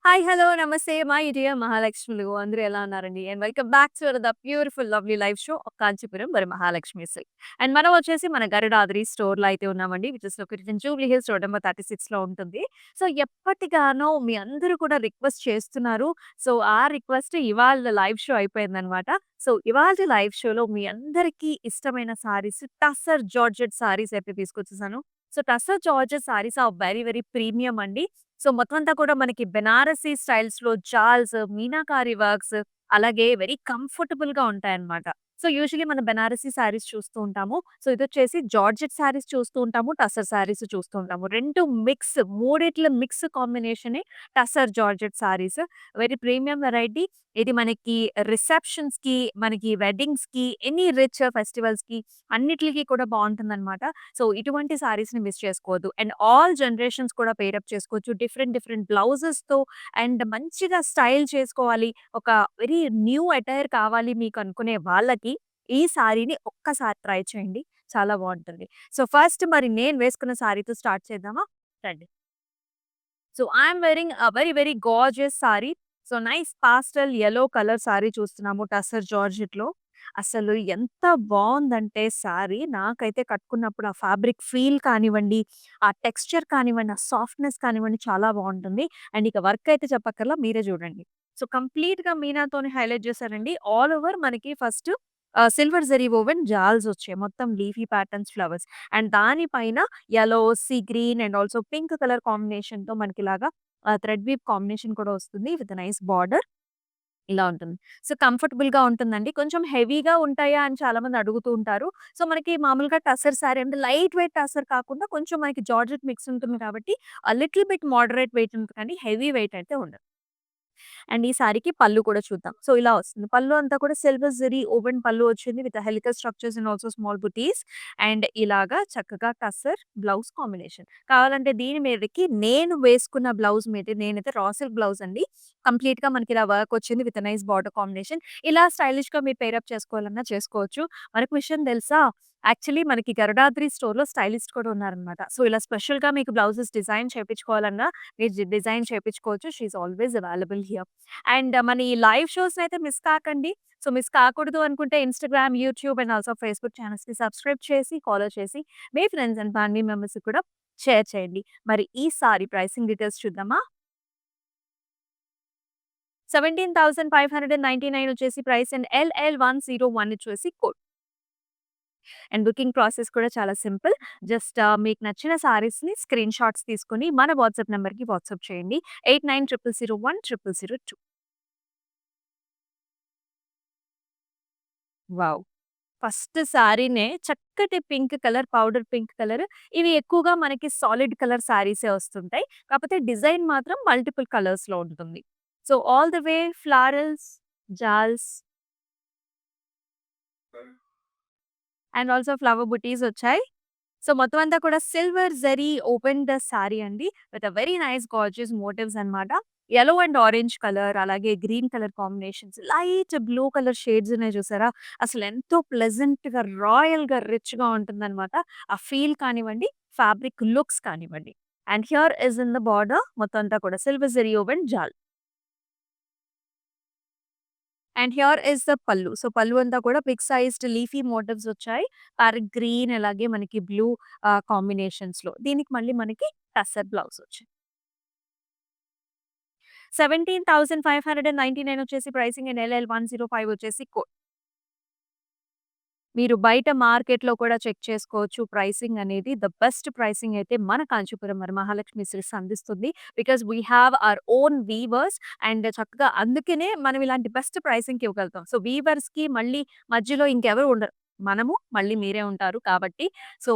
Hi! Hello! Namaste. My dear మహాలక్ష్ములు. అందరూ ఎలా ఉన్నారండి? And welcome back to the beautiful lovely live show of Kanchipuram మరి మహాలక్ష్మి సిల్క్. అండ్ మనం వచ్చేసి మన గరుడాద్రి స్టోర్‌లో అయితే ఉన్నామండి. Which is located in Jubilee Hills road number 36లో ఉంటుంది. సో, ఎప్పటిగానో మీ అందరూ కూడా రిక్వెస్ట్ చేస్తున్నారు. సో, ఆ రిక్వెస్ట్ ఇవాళ లైవ్ షో అయిపోయిందనమాట. సో, ఇవాల్టి లైవ్ షోలో మీ అందరికీ ఇష్టమైన సారీస్ టస్సర్ జార్జెట్ సారీస్ అయితే తీసుకొచ్చేసాను. So, tussar georgette saris are very very premium అండి. సో, మొత్తం అంతా కూడా మనకి బెనారసీ స్టైల్స్‌లో జాల్స్, మీనాకారి వర్క్స్ అలాగే వెరీ కంఫర్టబుల్‌గా ఉంటాయన్నమాట. సో, యూజువల్లీ మనం బెనారసీ శారీస్ చూస్తూ ఉంటాము. సో, ఇదొచ్చేసి జార్జెట్ శారీస్ చూస్తూ ఉంటాము. టసర్ శారీస్ చూస్తూ ఉంటాము. 2 మిక్స్ మూడిట్ల మిక్స్ కాంబినేషనే tussar georgette saris. Very premium variety. ఇది మనకి రిసెప్షన్స్‌కి, మనకి వెడ్డింగ్స్‌కి, ఎనీ రిచ్ ఫెస్టివల్స్‌కి అన్నిట్లికి కూడా బావుంటుందన్నమాట. సో, ఇటువంటి సారీస్‌ని మిస్ చేసుకోవద్దు. అండ్ ఆల్ జనరేషన్స్ కూడా పేరప్ చేసుకోవచ్చు. డిఫరెంట్ డిఫరెంట్ బ్లౌజెస్‌తో అండ్ మంచిగా స్టైల్ చేసుకోవాలి. ఒక వెరీ న్యూ అటైర్ కావాలి మీకు అనుకునే వాళ్ళకి ఈ సారీని ఒక్కసారి ట్రై చేయండి. చాలా బావుంటుంది. సో, ఫస్ట్ మరి నేను వేసుకున్న సారీతో స్టార్ట్ చేద్దామా? రండి. So, I'm wearing a very very gorgeous sorry. So, nice pastel yellow colour sorry చూస్తున్నాము టసర్ జార్జెట్‌లో. అసలు ఎంత బావుందంటే సారీ నాకైతే కట్టుకున్నప్పుడు ఆ ఫ్యాబ్రిక్ ఫీల్ కానివ్వండి, ఆ టెక్స్చర్ కానివ్వండి, ఆ సాఫ్ట్‌నెస్ కానివ్వండి చాలా బావుంటుంది. అండ్ ఇక వర్క్ అయితే చెప్పక్కర్లా మీరే చూడండి. సో, కంప్లీట్‌గా మీనాతోని హైలైట్ చేశారండి. ఆల్ ఓవర్ మనకి ఫస్ట్ సిల్వర్ జరీ వోవెన్ జాల్స్ వచ్చాయి. మొత్తం లీఫీ ప్యాటర్న్స్ ఫ్లవర్స్. అండ్ దాని పైన yellow, sea green and also pink colour కాంబినేషన్‌తో మనకిలాగా థ్రెడ్ వీవ్ కాంబినేషన్ కూడా వస్తుంది విత్ నైస్ బార్డర్. ఇలా ఉంటుంది. సో, కంఫర్టబుల్‌గా ఉంటుందండి. కొంచెం హెవీగా ఉంటాయా అని చాలామంది అడుగుతూ ఉంటారు. సో, మనకి మామూలుగా టసర్ సారీ అంటే లైట్ వెయిట్ టసర్ కాకుండా కొంచెం మనకి జార్జెట్ మిక్స్ ఉంటుంది కాబట్టి లిటిల్ బిట్ మోడరేట్ వెయిట్ ఉంటుంది కానీ హెవీ వెయిట్ అయితే ఉండదు. అండ్ ఈ సారీకి పళ్ళు కూడా చూద్దాం. సో, ఇలా వస్తుంది. పళ్ళు అంతా కూడా సిల్వర్ జరీ ఓవెన్ పళ్ళు వచ్చింది with helical structures and also small buttis. And ఇలాగా చక్కగా టస్సర్ బ్లౌజ్ కాంబినేషన్. కావాలంటే దీని మీదకి నేను వేసుకున్న బ్లౌజ్ మీద నేనైతే రా సిల్క్ బ్లౌజ్ అండి. కంప్లీట్‌గా మనకి ఇలా వర్క్ వచ్చింది విత్ నైస్ బార్డర్ కాంబినేషన్. ఇలా స్టైలిష్‌గా మీరు పేరప్ చేసుకోవాలన్నా చేసుకోవచ్చు. మనకు విషయం తెలుసా? యాక్చువల్లీ మనకి గరుడాద్రి స్టోర్‌లో స్టైలిస్ట్ కూడా ఉన్నారనమాట. సో, ఇలా స్పెషల్‌గా మీకు బ్లౌజెస్ డిజైన్ చేపించుకోవాలన్నా మీరు డిజైన్ చేపించుకోవచ్చు. She is always available here. And మన ఈ లైవ్ షోస్‌నైతే మిస్ కాకండి. సో, మిస్ కాకూడదు అనుకుంటే Instagram, YouTube and also Facebook ఛానెల్స్‌ని సబ్స్క్రైబ్ చేసి, ఫాలో చేసి మీ ఫ్రెండ్స్ అండ్ ఫ్యామిలీ మెంబర్స్‌కి కూడా షేర్ చేయండి. మరి ఈ సారీ ప్రైసింగ్ డీటెయిల్స్ చూద్దామా? 17,599 వచ్చేసి ప్రైస్ అండ్ LL101 వచ్చేసి కోడ్. అండ్ బుకింగ్ ప్రాసెస్ కూడా చాలా సింపుల్. జస్ట్ మీకు నచ్చిన సారీస్‌ని స్క్రీన్ షాట్స్ తీసుకొని మన వాట్సాప్ నంబర్‌కి వాట్సాప్ చేయండి. 8900010002. వావ్! ఫస్ట్ సారీనే చక్కటి pink colour, powder pink colour. ఇవి ఎక్కువగా మనకి సాలిడ్ కలర్ సారీసే వస్తుంటాయి. కాకపోతే డిజైన్ మాత్రం మల్టిపుల్ కలర్స్‌లో ఉంటుంది. So, all the way florals, jaals and also flower butis వచ్చాయి. సో, మొత్తం అంతా కూడా silver zari open the sari అండి. With a very nice gorgeous motifs అన్నమాట. యెల్లో అండ్ ఆరెంజ్ కలర్ అలాగే green colour combinations, light blue colour shades ఉన్నాయి చూసారా? అసలు ఎంతో ప్లెజెంట్‌గా, రాయల్‌గా, రిచ్‌గా ఉంటుందన్నమాట. ఆ ఫీల్ కానివ్వండి, ఫ్యాబ్రిక్ లుక్స్ కానివ్వండి. And here is in the border మొత్తం అంతా కూడా silver zari open jaal. And here is the pallu. So, pallu అంతా కూడా బిగ్ సైజ్డ్ లీఫీ మోటివ్స్ వచ్చాయి. ప్యారెట్ గ్రీన్ అలాగే మనకి బ్లూ కాంబినేషన్స్‌లో. దీనికి మళ్ళీ మనకి టస్సర్ బ్లౌజ్ వచ్చింది. 17,599 వచ్చేసి ప్రైసింగ్ అండ్ LL105 వచ్చేసి కోడ్. మీరు బయట మార్కెట్‌లో కూడా చెక్ చేసుకోవచ్చు. ప్రైసింగ్ అనేది ద బెస్ట్ ప్రైసింగ్ అయితే మన కాంచీపురం వరమహాలక్ష్మి సిల్క్స్ అందిస్తుంది. Because we have our own weavers and చక్కగా అందుకనే మనం ఇలాంటి బెస్ట్ ప్రైసింగ్‌కి ఇవ్వగలుగుతాం. సో, వీవర్స్‌కి మళ్ళీ మధ్యలో ఇంకెవరు ఉండరు. మనము, మళ్ళీ మీరే ఉంటారు కాబట్టి సో,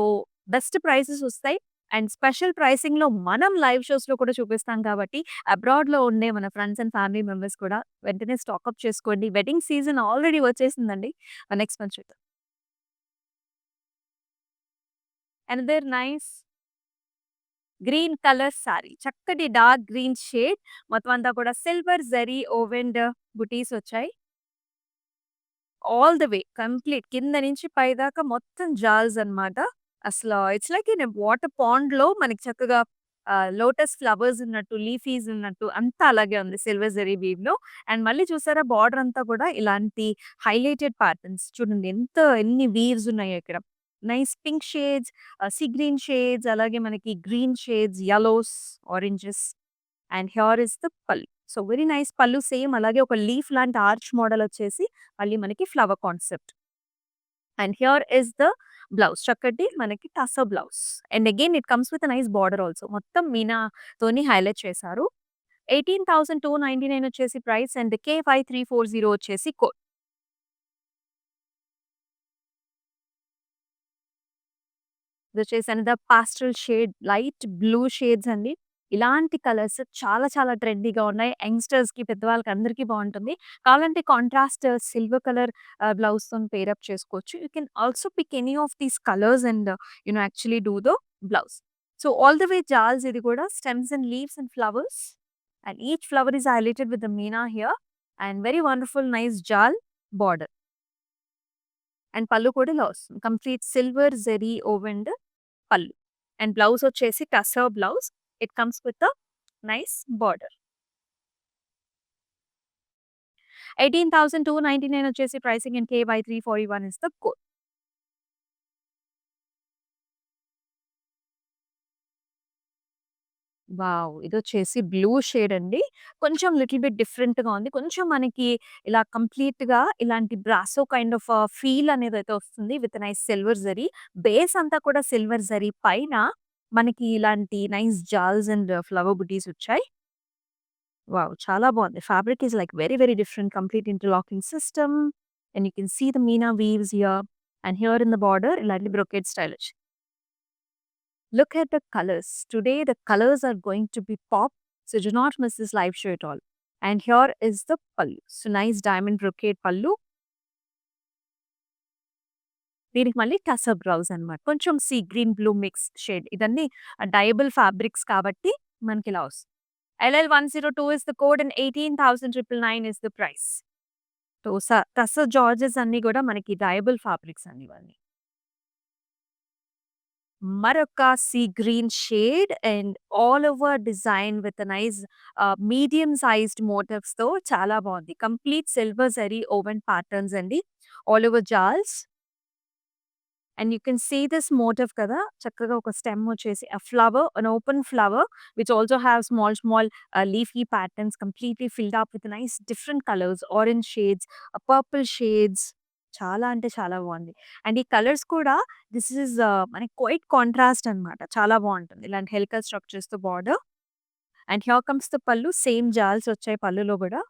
బెస్ట్ ప్రైసెస్ ఒస్తాయి. అండ్ స్పెషల్ ప్రైసింగ్‌లో మనం లైవ్ షోస్‌లో కూడా చూపిస్తాం కాబట్టి అబ్రాడ్‌లో ఉండే మన ఫ్రెండ్స్ అండ్ ఫ్యామిలీ మెంబర్స్ కూడా వెంటనే స్టాకప్ చేసుకోండి. వెడ్డింగ్ సీజన్ ఆల్రెడీ వచ్చేసిందండి. నెక్స్ట్ మంత్ చూద్దాం. Another nice green colour sorry. చక్కటి డార్క్ గ్రీన్ షేడ్. మొత్తం అంతా కూడా సిల్వర్ జరీ ఓవెన్డ్ బుటీస్ వచ్చాయి. ఆల్ ది వే కంప్లీట్ కింద నుంచి పైదాకా మొత్తం జాల్స్ అన్నమాట. అసల it's like in a water పాండ్‌లో మనకి చక్కగా లోటస్ ఫ్లవర్స్ ఉన్నట్టు, లీఫీస్ ఉన్నట్టు అంతా అలాగే ఉంది సిల్వర్ జరీ వీవ్‌లో. అండ్ మళ్ళీ చూసారా బార్డర్ అంతా కూడా ఇలాంటి హైలైటెడ్ ప్యాటర్న్స్ చూడండి ఎన్ని వీవ్స్ ఉన్నాయో ఇక్కడ. Nice pink shades, sea green shades అలాగే మనకి green shades, yellows, oranges and here is the pallu. So, very nice pallu same అలాగే ఒక లీఫ్ లాంటి ఆర్చ్ మోడల్ వచ్చేసి మళ్ళీ మనకి flower concept. And here is the blouse. చక్కటి మనకి tussar blouse. And again it comes with a nice border also. మొత్తం మీనాతోని హైలైట్ చేశారు. 18,299 వచ్చేసి ప్రైస్ అండ్ K5340 వచ్చేసి కోడ్. ఇదొచ్చేసి another pastel shade light blue shades అండి. ఇలాంటి కలర్స్ చాలా చాలా ట్రెండీగా ఉన్నాయి. యంగ్‌స్టర్స్‌కి, పెద్దవాళ్ళకి అందరికీ బావుంటుంది. కావాలంటే కాంట్రాస్ట్ సిల్వర్ కలర్ బ్లౌజ్‌తోని పెయిర్ అప్ చేసుకోవచ్చు. You can also pick any of these colours and actually do the blouse. So, all the way jaals ఇది కూడా stems and leaves and flowers. And each flower is highlighted with the meena here. And very wonderful nice jaal border. And pallu కూడా ఇలా వస్తుంది. Complete silver zari ఓవెన్డ్ పల్లు. And blouse వచ్చేసి tussar blouse. It comes with a nice border. 18,299 వచ్చేసి pricing and KY341 is the code. Wow! ఇదొచ్చేసి blue shade అండి. కొంచెం little bit డిఫరెంట్‌గా ఉంది. కొంచెం మనకి ఇలా కంప్లీట్‌గా ఇలాంటి బ్రాసో కైండ్ ఆఫ్ ఫీల్ అనేదైతే వస్తుంది with nice silver zari. Base అంతా కూడా సిల్వర్ జరీ పైన మనకి ఇలాంటి నైస్ జాల్స్ అండ్ ఫ్లవర్ బుటీస్ వచ్చాయి. వావ్! చాలా బావుంది. Fabric is like very, very different. Complete interlocking system. And you can see the meena weaves here. And here in the border ఇలాంటి బ్రొకేడ్ స్టైల్ వచ్చింది. Look at the colors. Today, the colors are going to be pop. So, do not miss this live show at all. And here is the pallu. So, nice diamond brocade pallu. దీనికి మళ్ళీ tussar blouse అన్నమాట. కొంచెం sea green, blue mix shade. ఇదన్నీ డయబుల్ fabrics కాబట్టి మనకి ఇలా వస్తుంది. LL102 is the code and 18,999 is the price. So, tussar georgettes అన్నీ కూడా మనకి డయబుల్ ఫ్యాబ్రిక్స్ అండి ఇవన్నీ. మరొక sea green shade and all over design with nice medium sized మోటివ్స్‌తో చాలా బావుంది. Complete silver zari woven patterns అండి. All over jaals. And you can see this motif కదా! చక్కగా ఒక స్టెమ్ వచ్చేసి an open flower which also have small leafy patterns completely filled up with nice different colours, orange shades, purple shades చాలా అంటే చాలా బావుంది. And ఈ కలర్స్ కూడా దిస్ ఈస్ మనకి క్వైట్ కాంట్రాస్ట్ అన్నమాట. చాలా బావుంటుంది. ఇలాంటి హెలికల్ స్ట్రక్చర్స్‌తో border. And here comes the pallu. Same jaals వచ్చాయి పల్లులో గూడా.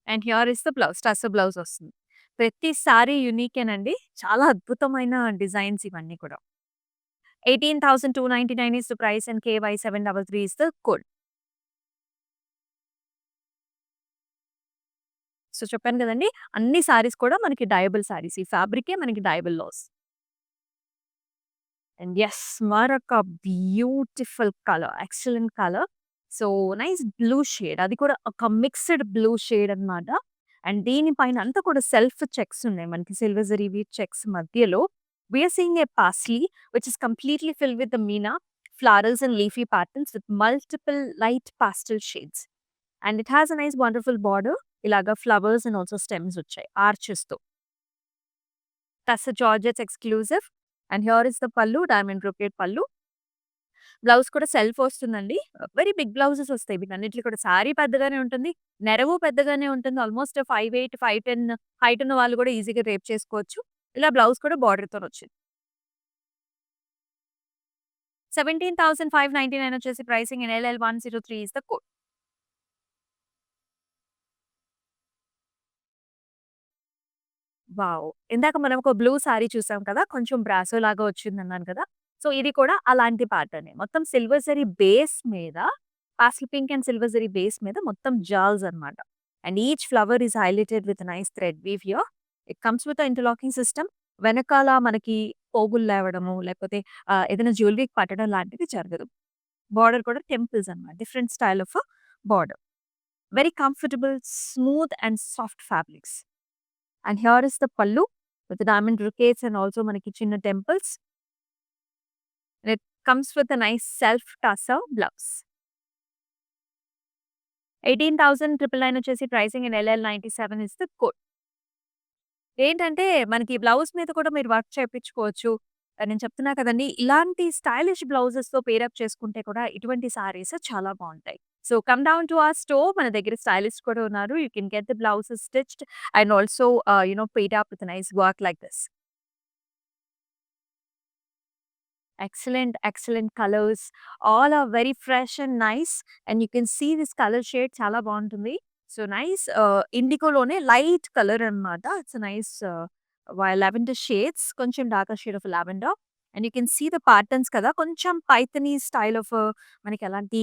And here is the blouse. Tussar blouse వస్తుంది. ప్రతి సారీ యూనికేనండి. చాలా అద్భుతమైన డిజైన్స్ ఇవన్నీ కూడా. 18,299 is the price and KY733 is the code. So, చెప్పాను గదండీ! అన్ని సారీస్ కూడా మనకి డయబుల్ సారీస్. ఈ ఫ్యాబ్రికే మనకి డయబుల్‌లో వస్తుంది. అండ్ యెస్ మరొక beautiful colour. Excellent colour. So, nice blue shade. అది కూడా ఒక మిక్స్డ్ బ్లూ షేడ్ అన్నమాట. అండ్ దీనిపైన అంతా కూడా సెల్ఫ్ చెక్స్ ఉన్నాయి. మనకి సిల్వర్ జరీ వీవ్ చెక్స్ మధ్యలో we are seeing a paisley which is completely filled with the meena, flowers and leafy patterns with multiple light pastel shades. And it has a nice wonderful border. ఇలాగా flowers and also stems వచ్చాయి ఆర్చెస్‌తో. Tussar georgettes exclusive. And here is the pallu. Diamond brocade pallu. Blouse కూడా self వస్తుందండి. Very big blouses వస్తాయి వీటన్నిటికి కూడా. Sorry పెద్దగానే ఉంటుంది. నెరవు పెద్దగానే ఉంటుంది. ఆల్మోస్ట్ 5'8", 5'10" హైట్ ఉన్న వాళ్ళు కూడా ఈజీగా డ్రేప్ చేసుకోవచ్చు. ఇలా బ్లౌజ్ కూడా బార్డర్‌తోనొచ్చింది. 17,599 వచ్చేసి pricing and LL103 is the code. Wow! ఇందాక మనం ఒక బ్లూ సారీ చూసాం కదా! కొంచెం బ్రాసో లాగా వచ్చిందన్నాను కదా! సో, ఇది కూడా అలాంటి ప్యాటర్నే. మొత్తం సిల్వర్ జరీ బేస్ మీద pastel pink and silver zari base మీద మొత్తం జాల్స్ అన్నమాట. And each flower is highlighted with nice thread weave here. It comes with interlocking system. వెనకాల మనకి పోగులు లేవడము, లేకపోతే ఏదైనా జ్యువెలరీకి పట్టడం లాంటిది జరగదు. బార్డర్ కూడా టెంపుల్స్ అన్నమాట. Different style of border. Very comfortable, smooth and soft fabrics. And here is the pallu with diamond brocades and also మనకి చిన్న temples. Comes with a nice self tassel blouse. 18,999 వచ్చేసి pricing in L L 97 is the code. ఏంటంటే మనకి blouse మీద కూడా మీరు work చేపించుకోవచ్చు. నేను చెప్తున్నా కదండీ! ఇలాంటి స్టైలిష్ బ్లౌజెస్‌తో పేరప్ చేసుకుంటే కూడా ఇటువంటి సారీస్ చాలా బావుంటాయి. So, come down to our store. మన దగ్గర స్టైలిస్ట్ కూడా ఉన్నారు. You can get the blouses stitched and also paid up with nice work like this. Excellent, excellent colors. All are very fresh and nice. And you can see this color shade చాలా బావుంటుంది. So nice ఇండిగోలోనే light colour అన్నమాట. It's nice lavender shades. కొంచెం darker shade of lavender. And you can see the patterns కదా! కొంచెం Paithani style of మనకి ఎలాంటి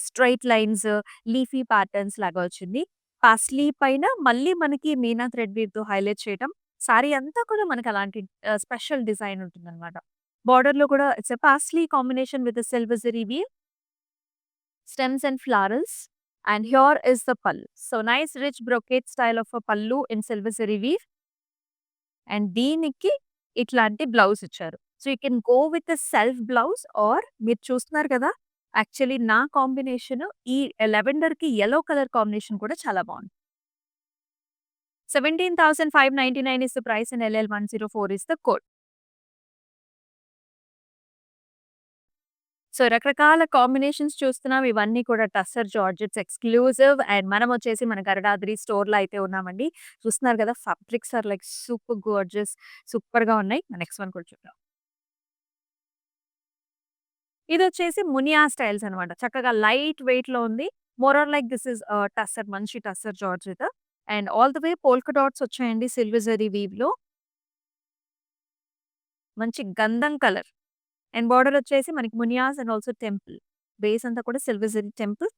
straight lines, leafy patterns లాగా వచ్చింది. పాస్లీ పైన మళ్ళీ మనకి మీనా థ్రెడ్ వీవ్‌తో హైలైట్ చేయటం. సారీ అంతా కూడా మనకి అలాంటి స్పెషల్ డిజైన్ ఉంటుందన్నమాట. బోర్డర్‌లో కూడా it's a paisley combination with silver zari weave, stems and florals. And here is the pallu. So nice rich brocade style of pallu in silver zari weave. And దీనికి ఇట్లాంటి బ్లౌజ్ ఇచ్చారు. So you can go with the self blouse or మీరు చూస్తున్నారు కదా! Actually నా combination ఈ లెవెండర్‌కి yellow colour combination కూడా చాలా బావుంది. 17,599 is the price and LL104 is the code. So, రకరకాల కాంబినేషన్స్ చూస్తున్నాం. ఇవన్నీ కూడా టస్సర్ జార్జెట్స్ ఎక్స్‌క్లూజివ్ అండ్ మనమొచ్చేసి మన గరడాద్రి స్టోర్‌లో అయితే ఉన్నామండి. చూస్తున్నారు కదా! Fabrics are like super gorgeous సూపర్‌గా ఉన్నాయి. నెక్స్ట్ వన్ కూడా చూద్దాం. ఇదొచ్చేసి మునియా స్టైల్స్ అనమాట. చక్కగా లైట్ వెయిట్‌లో ఉంది. More or like this is tussar మంచి tussar georgette and all the way polka dots వచ్చాయండి సిల్వర్ జరీ వీవ్‌లో. మంచి గంధం కలర్. అండ్ బోర్డర్ వచ్చేసి మనకి munias and also temple. Base అంతా కూడా silver zari temple.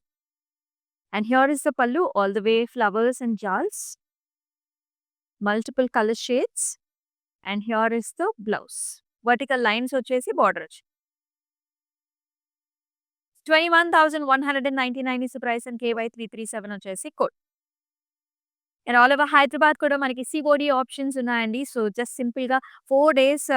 And here is the pallu all the way flowers and jaals. Multiple colour shades. And here is the blouse. Vertical lines వచ్చేసి border వచ్చి 21,199 is the price and KY337 వచ్చేసి code. And all over Hyderabad కూడా మనకి COD options ఉన్నాయండి. So, just సింపుల్‌గా 4 days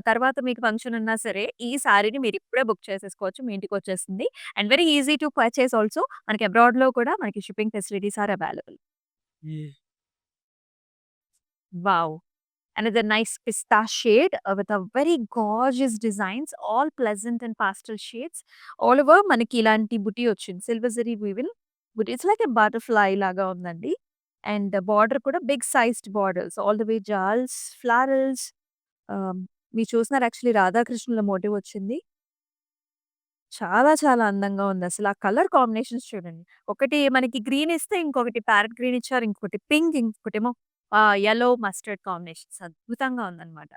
తర్వాత మీకు function ఉన్నా సరే, ఈ సారీని మీరు ఇప్పుడే బుక్ చేసేసుకోవచ్చు. మీ ఇంటికొచ్చేస్తుంది. And very easy to purchase also. మనకి అబ్రాడ్‌లో కూడా మనకి shipping facilities are available. Wow! Another nice pista shade with a very gorgeous designs, all pleasant and pastel shades. All over మనకి ఇలాంటి బుటీ వచ్చింది. సిల్వర్ జరీ వీవిల్ buti. It's like a butterfly లాగా ఉందండి. అండ్ బార్డర్ కూడా big sized borders. All the way jaals, florals ah, మీరు చూస్తున్నారు actually రాధాకృష్ణుల మోటివ్ వచ్చింది. చాలా చాలా అందంగా ఉందసల. ఆ కలర్ కాంబినేషన్స్ చూడండి. ఒకటి మనకి గ్రీన్ ఇస్తే ఇంకొకటి ప్యారట్ గ్రీన్ ఇచ్చారు. ఇంకొకటి పింక్, ఇంకొకటేమో యెల్లో మస్టర్డ్ కాంబినేషన్స్ అద్భుతంగా ఉందన్నమాట.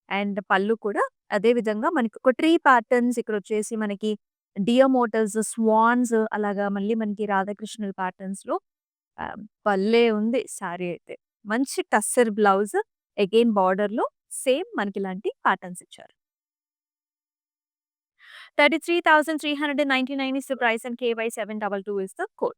అండ్ పళ్ళు కూడా అదే విధంగా మనకి ఒక ట్రీ ప్యాటర్న్స్ ఇక్కడొచ్చేసి మనకి డియర్ మోటివ్స్, స్వాన్స్ అలాగా మళ్ళీ మనకి రాధాకృష్ణుల ప్యాటర్న్స్‌లో భలే ఉంది సారీ అయితే. మంచి టస్సర్ బ్లౌజ్ అగైన్ బార్డర్‌లో సేమ్ మనకిలాంటి ప్యాటర్న్స్ ఇచ్చారు. 33,399 is the price and KY722 is the code.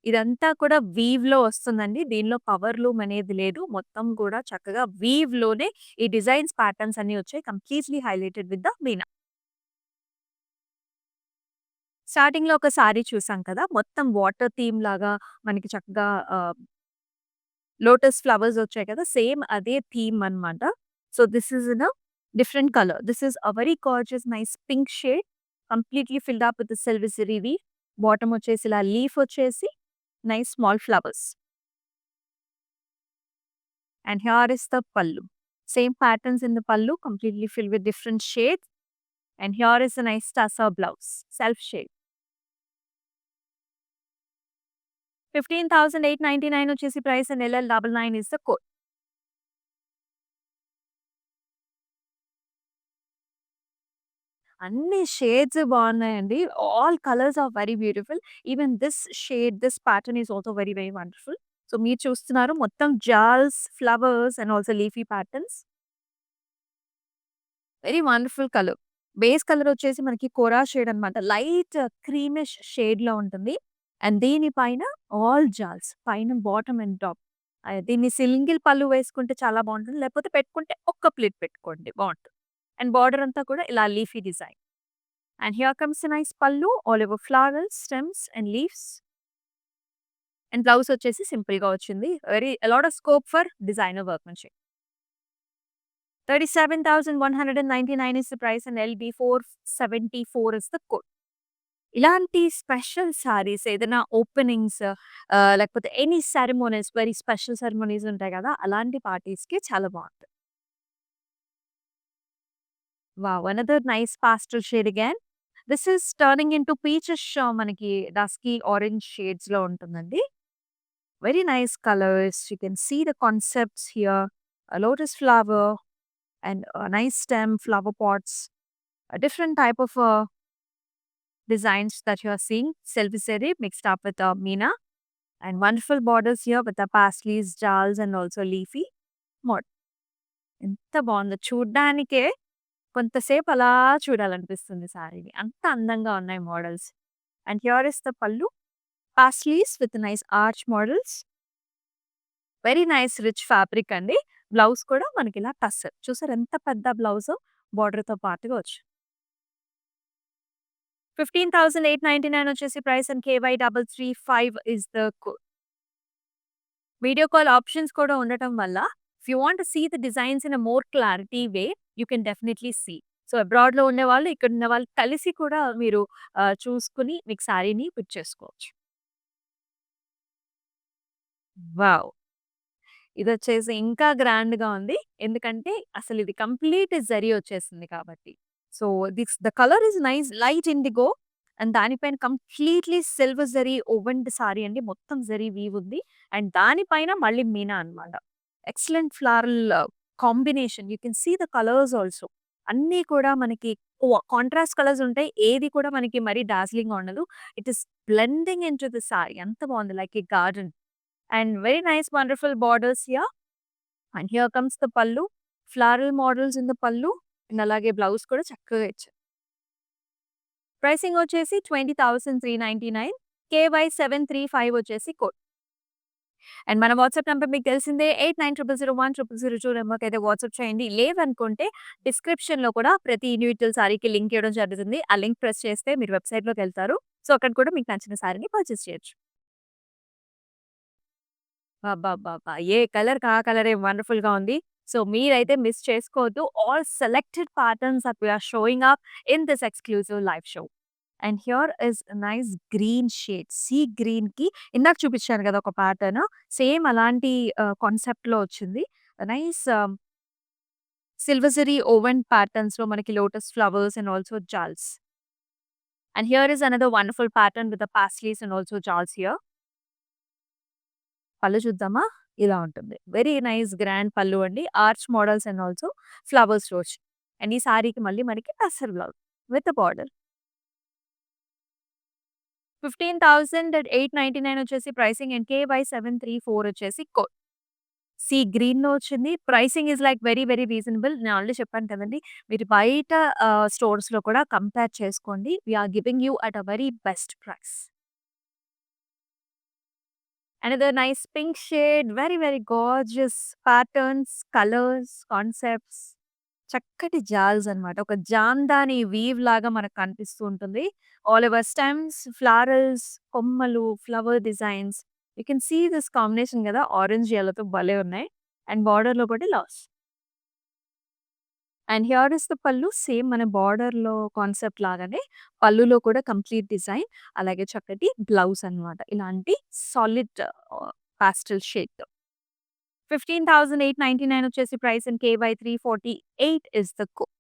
ఇదంతా కూడా వీవ్‌లో వస్తుందండి. దీనిలో పవర్ లూమ్ అనేది లేదు. మొత్తం కూడా చక్కగా వీవ్‌లోనే ఈ డిజైన్స్, ప్యాటర్న్స్ అన్నీ వచ్చాయి. Completely highlighted with the Meena. స్టార్టింగ్‌లో ఒక సారీ చూసాం కదా! మొత్తం వాటర్ థీమ్ లాగా మనకి చక్కగా లోటస్ ఫ్లవర్స్ వచ్చాయి కదా! సేమ్ అదే థీమ్ అన్నమాట. So, this is in a different colour. This is a very gorgeous nice pink shade. Completely filled up with silver zari weave. Bottom వచ్చేసి ఇలా లీఫ్ వచ్చేసి nice small flowers. And here is the pallu. Same patterns in the pallu, completely filled with different shades. And here is a nice tassel blouse, self shade. 15,899 వచ్చేసి price and LL99 is the code. అన్ని shades బాగున్నాయండి. All colours are very beautiful. Even this shade, this pattern is also very very wonderful. So, మీరు చూస్తున్నారు మొత్తం jaals, flowers and also leafy patterns. Very wonderful colour. Base colour వచ్చేసి మనకి kora shade అన్నమాట. Light creamish షేడ్‌లో ఉంటుంది. అండ్ దీని పైన ఆల్ జాల్స్. పైన బాటమ్ అండ్ టాప్. దీన్ని సింగిల్ పళ్ళు వేసుకుంటే చాలా బావుంటుంది. లేకపోతే పెట్టుకుంటే ఒక్క ప్లేట్ పెట్టుకోండి బావుంటుంది. అండ్ బార్డర్ అంతా కూడా ఇలా leafy design. And here comes a nice pallu, all over flowers, stems and leaves. And blouse వచ్చేసి సింపుల్‌గా వచ్చింది. a lot of scope for designer workmanship. 37,199 is the price and LB474 is the code. ఇలాంటి special saris ఏదైనా openings లేకపోతే any ceremonies very special ceremonies ఉంటాయి కదా! అలాంటి పార్టీస్‌కి చాలా బావుంటది. Wow! Another nice pastel shade again. This is turning into peachish మనకి డస్కీ ఆరెంజ్ షేడ్స్‌లో ఉంటుందండి. Very nice colors. You can see the concepts here. A lotus flower and a nice stem, flower pots, a different type of designs that you are seeing. Silver zari mixed up with Meena and wonderful borders here with the paisleys, jals and also leafy mod. ఎంత బావుందో చూడ్డానికే కొంతసేపు అలా చూడాలనిపిస్తుంది సారీని. అంత అందంగా ఉన్నాయి models. And here is the pallu. Paisleys with nice arch models. Very nice rich fabric అండి. Blouse కూడా మనకిలా టస్సర్. చూసారా ఎంత పెద్ద బ్లౌజో బోర్డర్‌తో పాటుగా వచ్చింది. 15,899 వచ్చేసి price and KY335 is the code. Video call options కూడా ఉండటం వల్ల if you want to see the designs in a more clarity way you can definitely see. So అబ్రాడ్‌లో ఉండేవాళ్ళు, ఇక్కడున్న వాళ్ళు కలిసి కూడా మీరు చూసుకొని మీకు సారీని పిక్ చేసుకోవచ్చు. వావ్! ఇదొచ్చేసి ఇంకా గ్రాండ్‌గా ఉంది. ఎందుకంటే అసలిది కంప్లీట్ జరీ వచ్చేసింది కాబట్టి. So, the colour is nice light IndiGo and దానిపైన కంప్లీట్‌లీ సిల్వర్ జరీ ఓవెన్డ్ సారీ అండి. మొత్తం జరీ వీవ్ ఉంది. అండ్ దానిపైన మళ్ళీ మీనా అన్నమాట. Excellent floral combination. You can see the colours also. అన్నీ కూడా మనకి కాంట్రాస్ట్ కలర్స్ ఉంటాయి. ఏది కూడా మనకి మరీ డార్జిలింగ్‌గా ఉండదు. It is blending into the sorry. అంత బావుంది like a garden. And very nice wonderful borders here. And here comes the pallu. Floral models in the pallu. And అలాగే బ్లౌజ్ కూడా చక్కగా ఇచ్చారు. ప్రైసింగ్ వచ్చేసి 20,399. KY735 వచ్చేసి కోడ్. అండ్ మన WhatsApp number మీకు తెలిసిందే 8900010002 నెంబర్‌కి అయితే వాట్సాప్ చేయండి. లేదనుకుంటే డిస్క్రిప్షన్‌లో కూడా ప్రతి ఇండివిడ్యువల్ సారీకి లింక్ ఇవ్వడం జరుగుతుంది. ఆ లింక్ ప్రెస్ చేస్తే మీరు వెబ్‌సైట్‌లోకెళ్తారు. సో, అక్కడ కూడా మీకు నచ్చిన సారీని పర్చేస్ చేయొచ్చు. అబ్బబ్బబ్బా! ఏ కలర్‌కి ఆ కలరే వండర్‌ఫుల్‌గా ఉంది. సో, మీరైతే మిస్ చేసుకోవద్దు. All selected patterns that we are showing up in this exclusive live show. And here is nice green shade. Sea గ్రీన్‌కి ఇందాక చూపించాను కదా! ఒక ప్యాటర్న్. సేమ్ అలాంటి కాన్సెప్ట్‌లో వచ్చింది. నైస్ సిల్వర్ జరీ ఓవెన్ ప్యాటర్న్స్‌లో మనకి లోటస్ ఫ్లవర్స్ అండ్ ఆల్సో జాల్స్. And here is another wonderful pattern with the paisleys and also జాల్స్ హియర్. పళ్ళు చూద్దామా? ఇలా ఉంటుంది. వెరీ నైస్ గ్రాండ్ పళ్ళు అండి. Arch models and also flowers rose. And ఈ సారీకి మళ్ళీ మనకి టస్సర్ బ్లౌజ్ విత్ బార్డర్. 15,899 వచ్చేసి ప్రైసింగ్ అండ్ KY734 వచ్చేసి కోడ్. సీ గ్రీన్‌లో వచ్చింది. Pricing is like very, very reasonable. నేను ఆల్రెడీ చెప్పాను కదండీ! మీరు బయట స్టోర్స్‌లో కూడా కంపేర్ చేసుకోండి. We are giving you at a very best price. Another nice pink shade, very, very gorgeous patterns, colors, concepts. చక్కటి జాల్స్ అన్నమాట. ఒక జాందాని వీవ్ లాగా మనకు కనిపిస్తూ ఉంటుంది. ఆల్ ఓవర్ స్టెమ్స్, ఫ్లారల్స్, కొమ్మలు, flower designs. You can see this combination కదా! Orange, యెల్లోతో భలే ఉన్నాయి. అండ్ బార్డర్‌లో కూడా లాస్. And here is the pallu. Same మన బార్డర్‌లో కాన్సెప్ట్ లాగానే పల్లులో కూడా కంప్లీట్ డిజైన్. అలాగే చక్కటి బ్లౌజ్ అన్నమాట. ఇలాంటి సాలిడ్ పాస్టెల్ షేడ్‌తో. 15,899 వచ్చేసి price and KY348 is the code.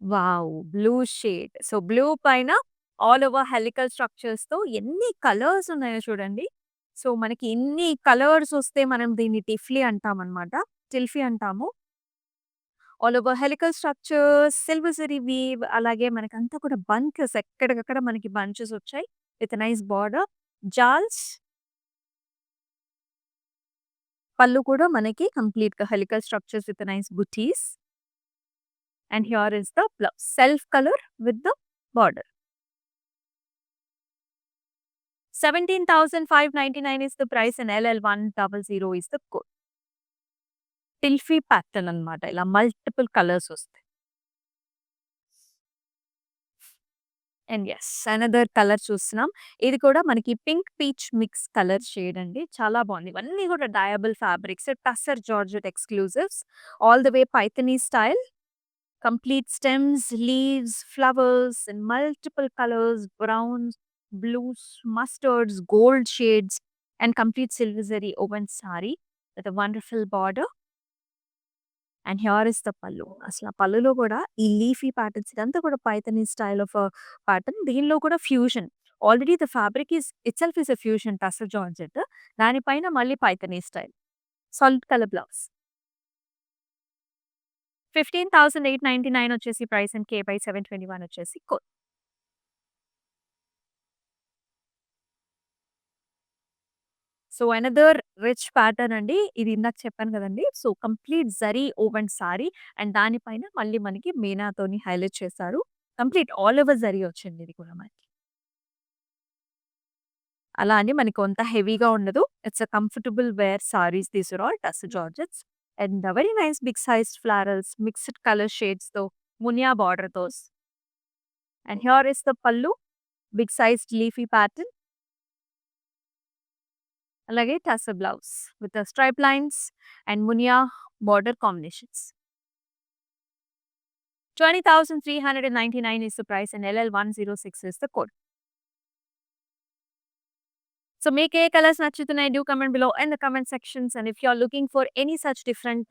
Wow! Blue shade. So, blue పైన ఆల్ ఓవర్ హెలికల్ స్ట్రక్చర్స్‌తో ఎన్ని కలర్స్ ఉన్నాయో చూడండి. సో, మనకి ఇన్ని కలర్స్ వస్తే మనం దీన్ని టిఫ్లీ అంటామనమాట. టిల్ఫీ అంటాము. All over helical structures, silver zari weave అలాగే మనకంతా కూడా బంచెస్ ఎక్కడికక్కడ మనకి బంచెస్ వచ్చాయి. With nice border. జాల్స్ పళ్ళు కూడా మనకి కంప్లీట్‌గా హెలికల్ స్ట్రక్చర్స్ విత్ నైస్ బుటీస్. And here is the blouse. Self colour with the border. 17,599 is the price and LL100 is the code. టిల్ఫీ ప్యాటర్న్ అన్నమాట. ఇలా మల్టిపుల్ కలర్స్ వస్తాయి. అండ్ యెస్, అనదర్ కలర్ చూస్తున్నాం. ఇది కూడా మనకి pink peach mix colour shade అండి. చాలా బాగుంది. ఇవన్నీ కూడా dyeable fabrics, tussar georgette exclusives, all the way Paithani style. Complete stems, leaves, flowers in multiple colors, browns, blues, mustards, gold shades, and complete silver zari woven sari with a wonderful border. And here is the pallu. అసలు ఆ పళ్ళులో కూడా ఈ leafy patterns ఇదంతా కూడా Paithani style of pattern. దీనిలో కూడా fusion. Already the fabric is itself is a fusion tussar georgette. దానిపైన మళ్ళీ Paithani style. Solid colour blouse. 15,899 వచ్చేసి ప్రైస్ అండ్ కే బై 721 వచ్చేసి code. So another rich pattern అండి. ఇది ఇందాక చెప్పాను కదండీ. So complete zari woven sari and దానిపైన మళ్ళీ మనకి మీనాతోని హైలైట్ చేశారు. కంప్లీట్ ఆల్ ఓవర్ జరీ వచ్చింది ఇది కూడా మనకి. అలా అని మనకి అంత హెవీగా ఉండదు. It's a comfortable wear saris these are all tussar georgettes and very nice big sized florals mixed colour షేడ్స్‌తో మునియా బార్డర్‌తో. And here is the pallu. Big sized leafy pattern. అలాగే tussar blouse with stripe lines and muniya border combinations. 20,399 is the price and LL106 is the code. So make ఏ colours నచ్చుతున్నాయి, do comment below in the comment sections, and if you are looking for any such different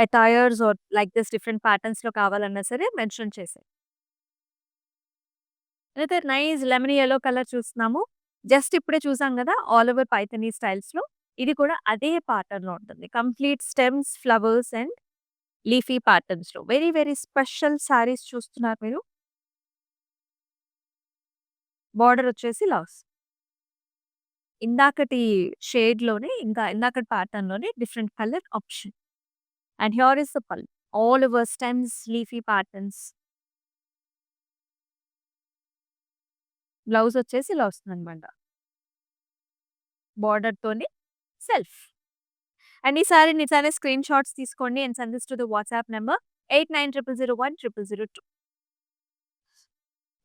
attires or like this different patterns లో కావాలన్నా సరే mention చేసేయి. అయితే nice lemon yellow colour చూస్తున్నాము. Just ఇప్పుడే చూసాం కదా ఆల్ ఓవర్ పైథనీ స్టైల్స్‌లో. ఇది కూడా అదే ప్యాటర్న్‌లో ఉంటుంది. Complete stems, flowers and leafy ప్యాటర్న్స్‌లో. వెరీ వెరీ స్పెషల్ సారీస్ చూస్తున్నారు మీరు. బార్డర్ వచ్చేసి ఇలా వస్తుంది. ఇందాకటి షేడ్‌లోనే ఇంకా ఇందాకటి ప్యాటర్న్‌లోనే different colour option. And here is the pallu. All over stems, leafy patterns. Blouse వచ్చేసి ఇలా వస్తుందన్నమాట. బార్డర్‌తోని సెల్ఫ్. అండ్ ఈ సారీ నిజానే స్క్రీన్ షాట్స్ తీసుకోండి and send this to the WhatsApp number 8900010002.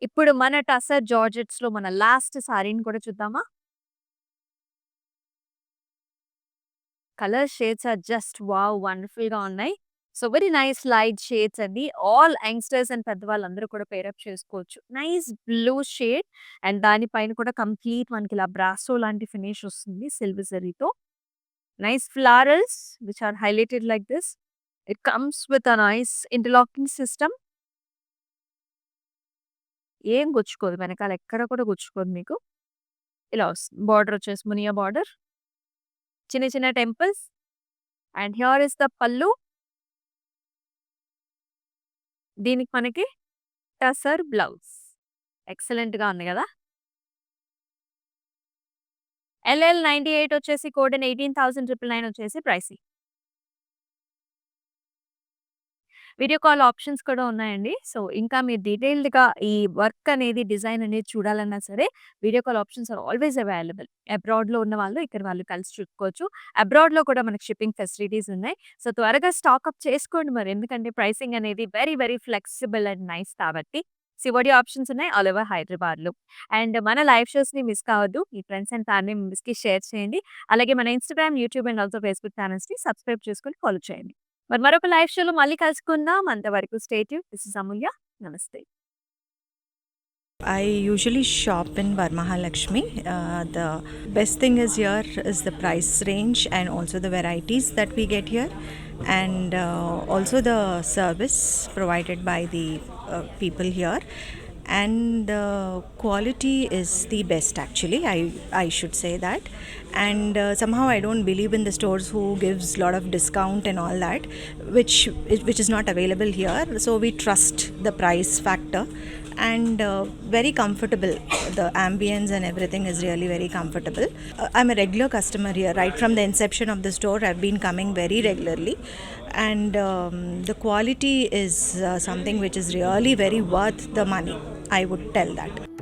ఇప్పుడు మన టస్సర్ జార్జెట్స్‌లో మన లాస్ట్ సారీని కూడా చూద్దామా? Colour shades are just wow! వండర్‌ఫుల్‌గా ఉన్నాయి. So very nice light shades అండి. ఆల్ యంగ్‌స్టర్స్ అండ్ పెద్దవాళ్ళందరూ కూడా పెయిర్ అప్ చేసుకోవచ్చు. నైస్ బ్లూ షేడ్ అండ్ దానిపైన కూడా కంప్లీట్ మనకి ఇలా బ్రాసో లాంటి ఫినిష్ వస్తుంది సిల్వర్ జరీతో. Nice florals which are highlighted like this. It comes with a nice interlocking system. ఏం గుచ్చుకోదు. వెనకాల ఎక్కడ కూడా గుచ్చుకోదు మీకు. ఇలా వస్తుంది. బార్డర్ వచ్చేసి మునియా బార్డర్. చిన్న చిన్న temples. And here is the పల్లు. దీనికి మనకి టసర్ బ్లౌజ్. ఎక్సలెంట్‌గా ఉంది గదా! LL98 వచ్చేసి కోడ్ అండ్ 18,999 వచ్చేసి ప్రైసింగ్. వీడియో కాల్ ఆప్షన్స్ కూడా ఉన్నాయండి. సో, ఇంకా మీరు డీటెయిల్డ్‌గా ఈ వర్క్ అనేది, డిజైన్ అనేది చూడాలన్నా సరే video call options are always available. అబ్రాడ్‌లో ఉన్నవాళ్ళు ఇక్కడ వాళ్ళు కలిసి చూసుకోవచ్చు. అబ్రాడ్‌లో కూడా మనకి షిప్పింగ్ ఫెసిలిటీస్ ఉన్నాయి. సో, త్వరగా స్టాక్ అప్ చేసుకోండి మరి. ఎందుకంటే ప్రైసింగ్ అనేది very very flexible and nice కాబట్టి. సిఓడి ఆప్షన్స్ ఉన్నాయి ఆల్ ఓవర్ హైదరాబాద్‌లో. అండ్ మన లైవ్ షోస్‌ని మిస్ కావద్దు. మీ ఫ్రెండ్స్ అండ్ ఫ్యామిలీ మెంబర్స్‌కి షేర్ చేయండి. అలాగే మన Instagram, YouTube and also Facebook ఛానెల్స్‌ని సబ్స్క్రైబ్ చేసుకొని ఫాలో చేయండి. మరి మరొక లైవ్ షోలో మళ్ళీ కలుసుకుందాం. అంతవరకు స్టే ట్యూన్డ్. దిస్ ఇస్ అమూల్య. నమస్తే. I usually shop in Varmahalakshmi. The best thing is here is the price range and also the varieties that we get here, and also the service provided by the people here. And the quality is the best actually. I should say that. And somehow I don't believe in the stores who gives lot of discount and all that, which is not available here. So we trust the price factor. And very comfortable. The ambience and everything is really very comfortable. I'm a regular customer here right from the inception of the store. I've been coming very regularly, and the quality is something which is really very worth the money, I would tell that.